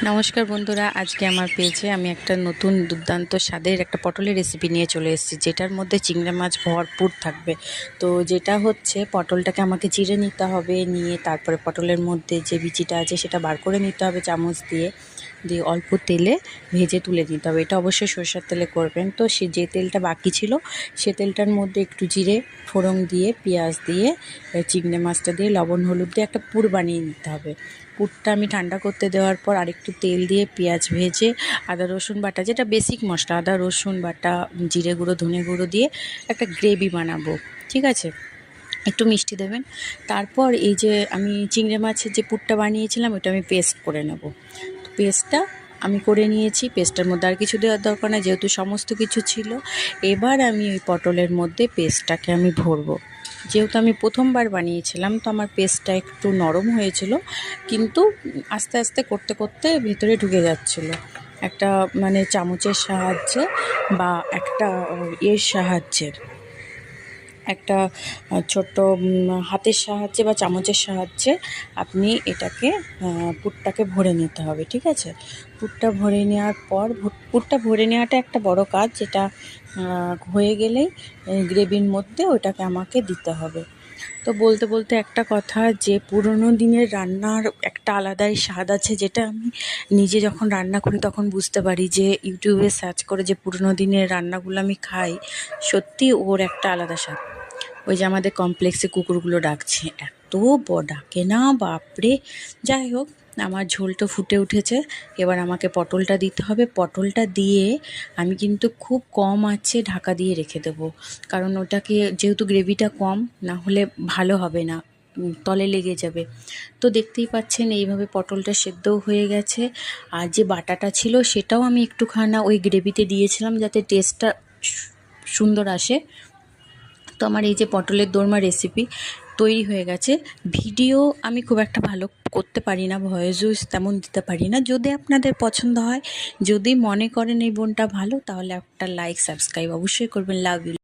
নমস্কার বন্ধুরা, আজকে আমার পেজে আমি একটা নতুন দুর্দান্ত স্বাদের একটা পটলের রেসিপি নিয়ে চলে এসেছি, যেটার মধ্যে চিংড়ি মাছ ভরপুর থাকবে। তো যেটা হচ্ছে, পটলটাকে আমাকে চিড়ে নিতে হবে, নিয়ে তারপরে পটলের মধ্যে যে বিচিটা আছে সেটা বার করে নিতে হবে চামচ দিয়ে, দিয়ে অল্প তেলে ভেজে তুলে নিতে হবে। এটা অবশ্যই সরষের তেলে করবেন। তো সে যে তেলটা বাকি ছিল সে তেলটার মধ্যে একটু জিরে ফোড়ন দিয়ে, পেঁয়াজ দিয়ে, চিংড়ি মাছটা দিয়ে, লবণ হলুদ দিয়ে একটা পুর বানিয়ে নিতে হবে। পুরটা আমি ঠান্ডা করতে দেওয়ার পর আরেকটু তেল দিয়ে পেঁয়াজ ভেজে আদা রসুন বাটা, যেটা বেসিক মশলা, আদা রসুন বাটা, জিরে গুঁড়ো, ধনে গুঁড়ো দিয়ে একটা গ্রেভি বানাবো। ঠিক আছে, একটু মিষ্টি দেবেন। তারপর এই যে আমি চিংড়ি মাছের যে পুরটা বানিয়েছিলাম ওটা আমি পেস্ট করে নেব। পেস্টটা আমি করে নিয়েছি। পেস্টের মধ্যে আর কিছু দেওয়ার দরকার নেই, যেহেতু সমস্ত কিছু ছিল। এবার আমি ওই পটলের মধ্যে পেস্টটাকে আমি ভরবো। যেহেতু আমি প্রথমবার বানিয়েছিলাম, তো আমার পেস্টটা একটু নরম হয়েছিল, কিন্তু আস্তে আস্তে করতে করতে ভেতরে ঢুকে যাচ্ছিলো। একটা মানে চামচের সাহায্যে বা একটা এর সাহায্যে, একটা ছোট্ট হাতের সাহায্যে বা চামচের সাহায্যে আপনি এটাকে পুরটাকে ভরে নিতে হবে। ঠিক আছে, পুরটা ভরে নেওয়ার পর, পুরটা ভরে নেওয়াটা একটা বড় কাজ, যেটা হয়ে গেলেই গ্রেভির মধ্যে ওটাকে আমাকে দিতে হবে। তো বলতে বলতে একটা কথা, যে পুরোনো দিনের রান্নার একটা আলাদাই স্বাদ আছে, যেটা আমি নিজে যখন রান্না করি তখন বুঝতে পারি, যে ইউটিউবে সার্চ করে যে পুরোনো দিনের রান্নাগুলো আমি খাই, সত্যি ওর একটা আলাদা স্বাদ। ওই যে আমাদের কমপ্লেক্সে কুকুরগুলো ডাকছে, এত ডাকে না, বাপরে। যাই হোক, আমার ঝোল তো ফুটে উঠেছে। এবার আমাকে পটলটা দিতে হবে। পটলটা দিয়ে আমি কিন্তু খুব কম আঁচে ঢাকা দিয়ে রেখে দেবো, কারণ ওটাকে যেহেতু গ্রেভিটা কম, না হলে ভালো হবে না, তলে লেগে যাবে। তো দেখতেই পাচ্ছেন এইভাবে পটলটা সেদ্ধও হয়ে গেছে। আর যে বাটাটা ছিল সেটাও আমি একটুখানা ওই গ্রেভিতে দিয়েছিলাম, যাতে টেস্টটা সুন্দর আসে। তো আমার এই যে পটলের দোরমা রেসিপি তৈরি হয়ে গেছে। ভিডিও আমি খুব একটা ভালো করতে পারি না, ভয়েস তেমন দিতে পারি না। যদি আপনাদের পছন্দ হয়, যদি মনে করেন এই বোনটা ভালো, তাহলে একটা লাইক সাবস্ক্রাইব অবশ্যই করবেন। Love you.